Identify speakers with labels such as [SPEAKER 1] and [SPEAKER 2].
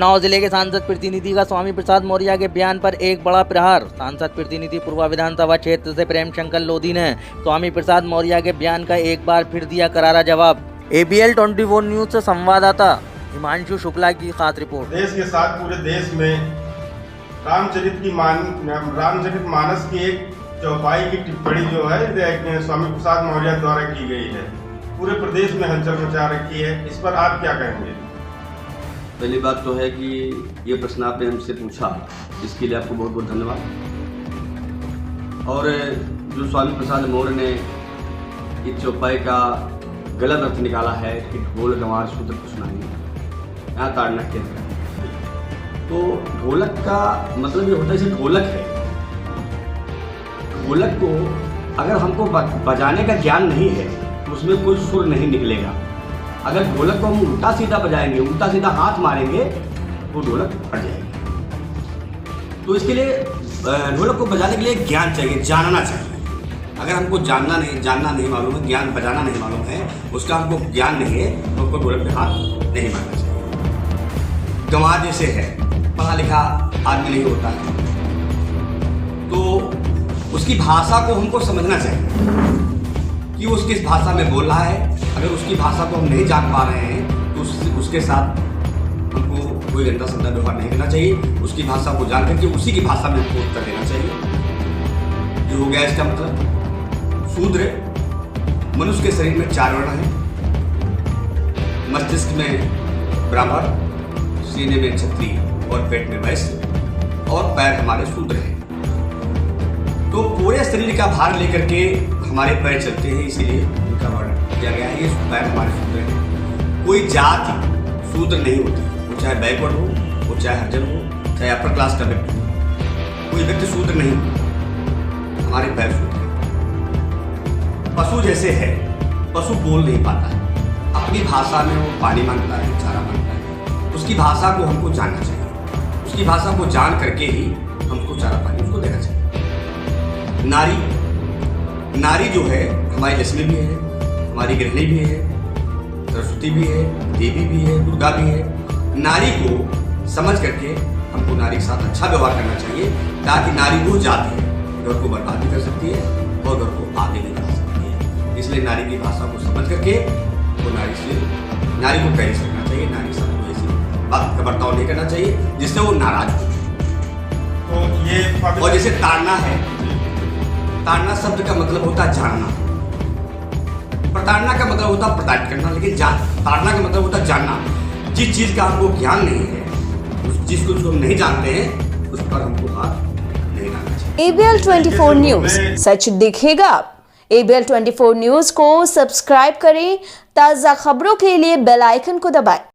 [SPEAKER 1] उन्नाव जिले के सांसद प्रतिनिधि का स्वामी प्रसाद मौर्य के बयान पर एक बड़ा प्रहार। सांसद प्रतिनिधि पूर्वा विधानसभा क्षेत्र से प्रेम शंकर लोधी ने स्वामी प्रसाद मौर्य के बयान का एक बार फिर दिया करारा जवाब। ABL 24 न्यूज से संवाददाता हिमांशु शुक्ला की खास रिपोर्ट।
[SPEAKER 2] देश के साथ पूरे देश में रामचरित मानस की एक चौपाई की टिप्पणी जो है स्वामी प्रसाद मौर्य द्वारा की गई है, पूरे प्रदेश में हलचल मचा रखी है। इस पर आप क्या कहेंगे?
[SPEAKER 3] पहली बात तो है कि ये प्रश्न आपने हमसे पूछा, इसके लिए आपको बहुत बहुत धन्यवाद। और जो स्वामी प्रसाद मौर्य ने इस चौपाई का गलत अर्थ निकाला है कि ढोल गंवार सूत्र कुछ नहीं, यहाँ ताड़ना क्या है। तो ढोलक का मतलब ये होता है जैसे ढोलक है, ढोलक को अगर हमको बजाने का ज्ञान नहीं है तो उसमें कोई सुर नहीं निकलेगा। अगर ढोलक को हम उल्टा सीधा बजाएंगे, उल्टा सीधा हाथ मारेंगे तो ढोलक फट जाएगी। तो इसके लिए ढोलक को बजाने के लिए ज्ञान चाहिए, जानना चाहिए। अगर हमको जानना नहीं मालूम है, ज्ञान बजाना नहीं मालूम है, उसका हमको ज्ञान नहीं है तो हमको ढोलक पे हाथ नहीं मारना चाहिए। गंवार जैसे है, पढ़ा लिखा आदमी नहीं होता है, तो उसकी भाषा को हमको समझना चाहिए कि वो किस भाषा में बोल रहा है। अगर उसकी भाषा को हम नहीं जान पा रहे हैं तो उसके साथ हमको कोई गंदा संदा व्यवहार नहीं करना चाहिए। उसकी भाषा को जान करके उसी की भाषा में हमको उत्तर देना चाहिए। जो हो गया इसका मतलब शूद्र मनुष्य के शरीर में 4 वर्ण है, मस्तिष्क में ब्राह्मण, सीने में क्षत्रिय और पेट में वैश्य और पैर हमारे शूद्र हैं। तो पूरे शरीर का भार लेकर के हमारे पैर चलते हैं, इसीलिए उनका वर्ण किया गया है। ये पैर हमारे शूद्र हैं। कोई जाति शूद्र नहीं होती, वो चाहे बैकवर्ड हो, वो चाहे हरिजन हो, चाहे अपर क्लास का व्यक्ति हो, कोई व्यक्ति शूद्र नहीं। हमारे पैर शूद्र हैं। पशु जैसे है, पशु बोल नहीं पाता है, अपनी भाषा में वो पानी मांगता है, चारा मांगता है। उसकी भाषा को हमको जानना चाहिए, उसकी भाषा को जान करके ही हमको चारा पानी उसको देना चाहिए। नारी जो है हमारी लक्ष्मी भी है, हमारी गृहिणी भी है, सरस्वती भी है, देवी भी है, दुर्गा भी है। नारी को समझ करके हमको नारी के साथ अच्छा व्यवहार करना चाहिए, ताकि नारी वो जाति है घर को बर्बाद भी कर सकती है और घर को आगे भी बढ़ा सकती है। इसलिए नारी की भाषा को समझ करके वो नारी को कह सकना चाहिए, नारी के साथ कोई ऐसी बात का बर्ताव नहीं करना चाहिए जिससे वो नाराज हो।
[SPEAKER 2] तो ये
[SPEAKER 3] और जैसे ताड़ना है, ताड़ना शब्द का मतलब होता है जानना, प्रताड़ना का मतलब होता है प्रताड़ित करना, लेकिन ताड़ना का मतलब होता है जानना। जिस चीज का हमको ज्ञान नहीं है, उस चीज को जो हम नहीं जानते हैं, उस पर हमको हाथ नहीं डालना चाहिए।
[SPEAKER 4] ABL 24 न्यूज, सच दिखेगा। ABL 24 न्यूज को सब्सक्राइब करें, ताज़ा खबरों के लिए बेल आइकन को दबाएं।